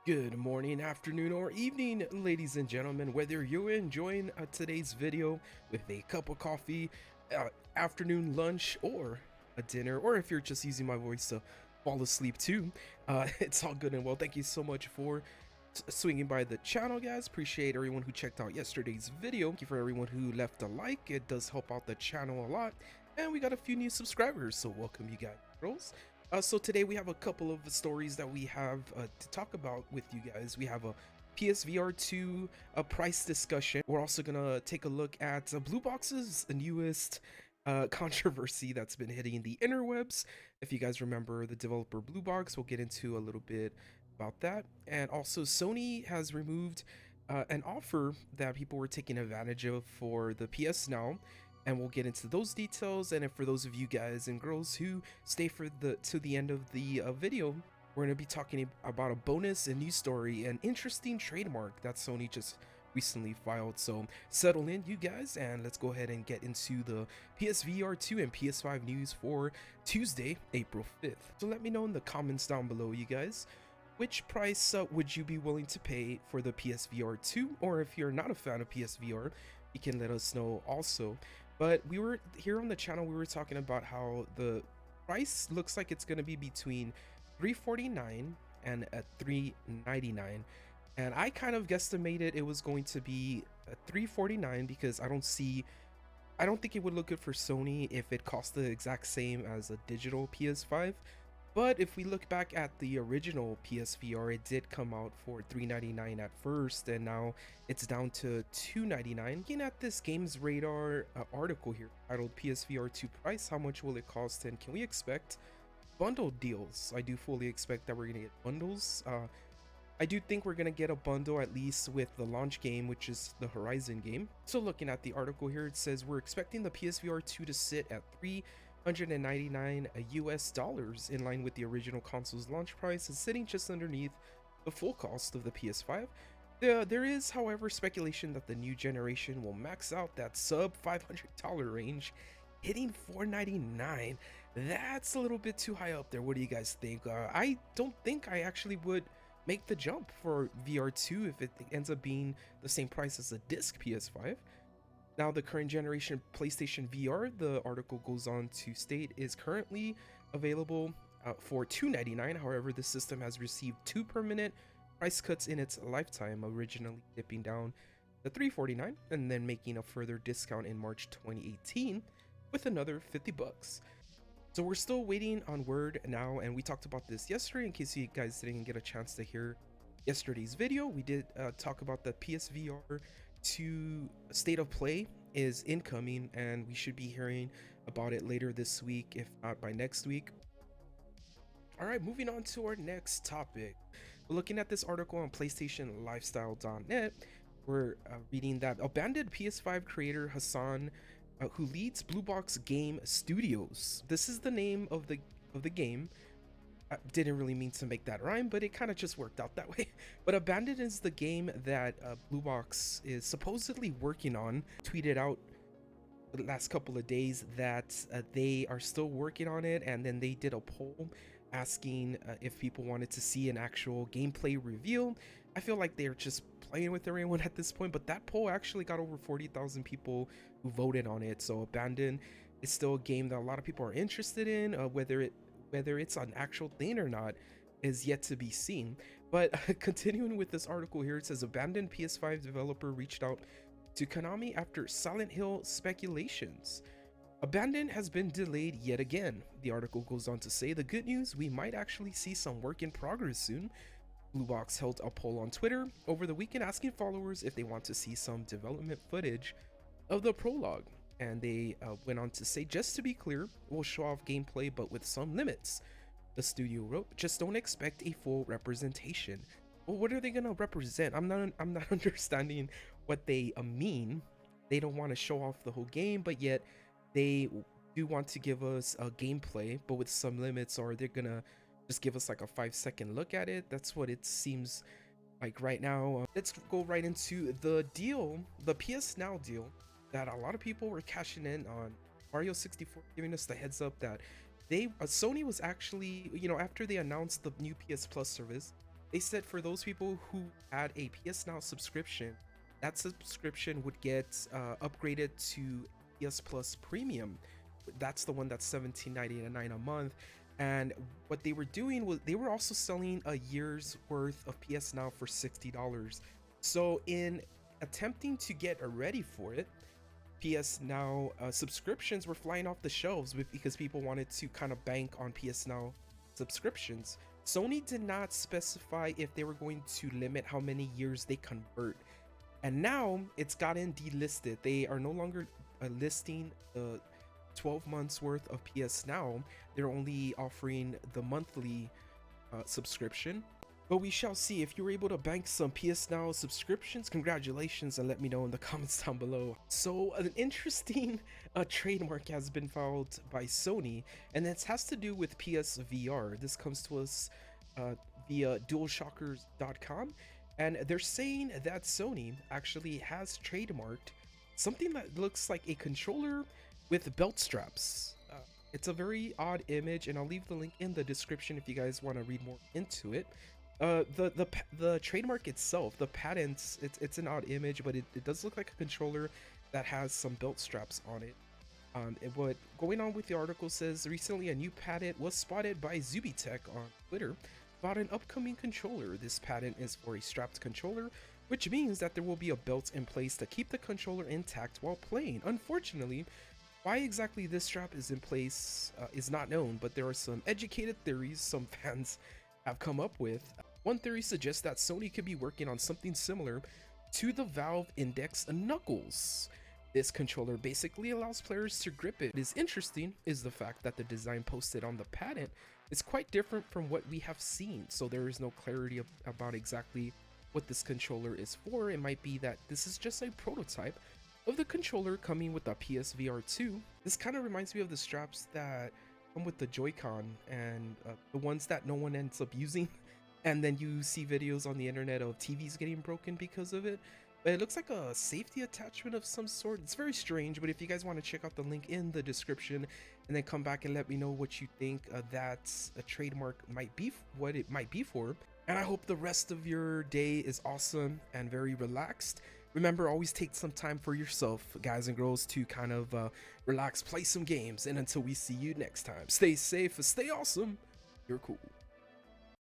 Good morning, afternoon, or evening, ladies and gentlemen. Whether you're enjoying today's video with a cup of coffee, afternoon lunch, or a dinner, or if you're just using my voice to fall asleep too, it's all good and well. Thank you so much for swinging by the channel, guys. Appreciate everyone who checked out yesterday's video. Thank you for everyone who left a like. It does help out the channel a lot. And we got a few new subscribers, so welcome you guys, girls. So today we have a couple of stories that we have to talk about with you guys. We have a PSVR2 price discussion. We're also gonna take a look at Bluebox's newest controversy that's been hitting the interwebs. If you guys remember the developer Bluebox, we'll get into a little bit about that. And also Sony has removed an offer that people were taking advantage of for the PS Now, and we'll get into those details. And if for those of you guys and girls who stay for the end of the video, we're going to be talking about a bonus and news story, an interesting trademark that Sony just recently filed. So settle in, you guys, and let's go ahead and get into the PSVR2 and PS5 news for Tuesday, April 5th. So let me know in the comments down below, you guys, which price would you be willing to pay for the PSVR2, or if you're not a fan of PSVR, you can let us know also. But we were here on the channel, we were talking about how the price looks like it's going to be between $349 and at $399, and I kind of guesstimated it was going to be $349 because I don't think it would look good for Sony if it cost the exact same as a digital PS5. But if we look back at the original PSVR, it did come out for $399 at first, and now it's down to $299. Looking at this Games Radar article here titled PSVR2 price, how much will it cost, and can we expect bundle deals? I do fully expect that we're going to get bundles. I do think we're going to get a bundle at least with the launch game, which is the Horizon game. So looking at the article here, it says we're expecting the PSVR2 to sit at $399 US, in line with the original console's launch price, and sitting just underneath the full cost of the PS5. There is, however, speculation that the new generation will max out that sub $500 range, hitting $499. That's a little bit too high up there. What do you guys think? I don't think I actually would make the jump for VR2 if it ends up being the same price as a disc PS5. Now, the current generation PlayStation VR, the article goes on to state, is currently available for $299. However, the system has received 2 permanent price cuts in its lifetime, originally dipping down to $349 and then making a further discount in March 2018 with another $50. So we're still waiting on word now, and we talked about this yesterday. In case you guys didn't get a chance to hear yesterday's video, we did talk about the PSVR 2 state of play is incoming, and we should be hearing about it later this week, if not by next week. All right, moving on to our next topic. We're looking at this article on PlayStationLifestyle.net. We're reading that abandoned PS5 creator Hassan, who leads Bluebox Game Studios. This is the name of the game. I didn't really mean to make that rhyme, but it kind of just worked out that way. But Abandoned is the game that Bluebox is supposedly working on. Tweeted out the last couple of days that they are still working on it, and then they did a poll asking if people wanted to see an actual gameplay reveal. I feel like they're just playing with everyone at this point, but that poll actually got over 40,000 people who voted on it. So Abandoned is still a game that a lot of people are interested in. Whether it's an actual thing or not is yet to be seen. But continuing with this article here, it says abandoned PS5 developer reached out to Konami after Silent Hill speculations. Abandoned has been delayed yet again. The article goes on to say the good news, we might actually see some work in progress soon. Bluebox held a poll on Twitter over the weekend asking followers if they want to see some development footage of the prologue. And they went on to say, just to be clear, we'll show off gameplay, but with some limits. The studio wrote, just don't expect a full representation. Well, what are they gonna represent? I'm not understanding what they mean. They don't want to show off the whole game, but yet they do want to give us a gameplay, but with some limits, or they're gonna just give us like a 5-second look at it. That's what it seems like right now. Let's go right into the deal, the PS Now deal that a lot of people were cashing in on. Mario 64 giving us the heads up that they Sony was actually, after they announced the new PS Plus service, They said for those people who had a PS Now subscription, that subscription would get upgraded to PS Plus Premium. That's the one that's $17.99 a month. And what they were doing was they were also selling a year's worth of PS Now for $60. So in attempting to get ready for it, PS Now subscriptions were flying off the shelves because people wanted to kind of bank on PS Now subscriptions. Sony did not specify if they were going to limit how many years they convert. And now it's gotten delisted. They are no longer listing the 12 months worth of PS Now. They're only offering the monthly subscription. But we shall see. If you were able to bank some PS Now subscriptions, congratulations, and let me know in the comments down below. So an interesting trademark has been filed by Sony, and this has to do with PSVR. This comes to us via dualshockers.com, and they're saying that Sony actually has trademarked something that looks like a controller with belt straps. It's a very odd image, and I'll leave the link in the description if you guys want to read more into it. The trademark itself, the patents, it's an odd image, but it does look like a controller that has some belt straps on it. What going on with the article says, recently a new patent was spotted by Zubitech on Twitter about an upcoming controller. This patent is for a strapped controller, which means that there will be a belt in place to keep the controller intact while playing. Unfortunately, why exactly this strap is in place is not known, but there are some educated theories some fans have come up with. One theory suggests that Sony could be working on something similar to the Valve Index Knuckles. This controller basically allows players to grip it. What is interesting is the fact that the design posted on the patent is quite different from what we have seen, so there is no clarity about exactly what this controller is for. It might be that this is just a prototype of the controller coming with the PSVR2. This kind of reminds me of the straps that come with the Joy-Con and the ones that no one ends up using, and then you see videos on the internet of TVs getting broken because of it. But it looks like a safety attachment of some sort. It's very strange, but if you guys want to check out the link in the description and then come back and let me know what you think that a trademark might be, what it might be for. And I hope the rest of your day is awesome and very relaxed. Remember, always take some time for yourself, guys and girls, to kind of relax, play some games, and until we see you next time, stay safe, stay awesome, you're cool.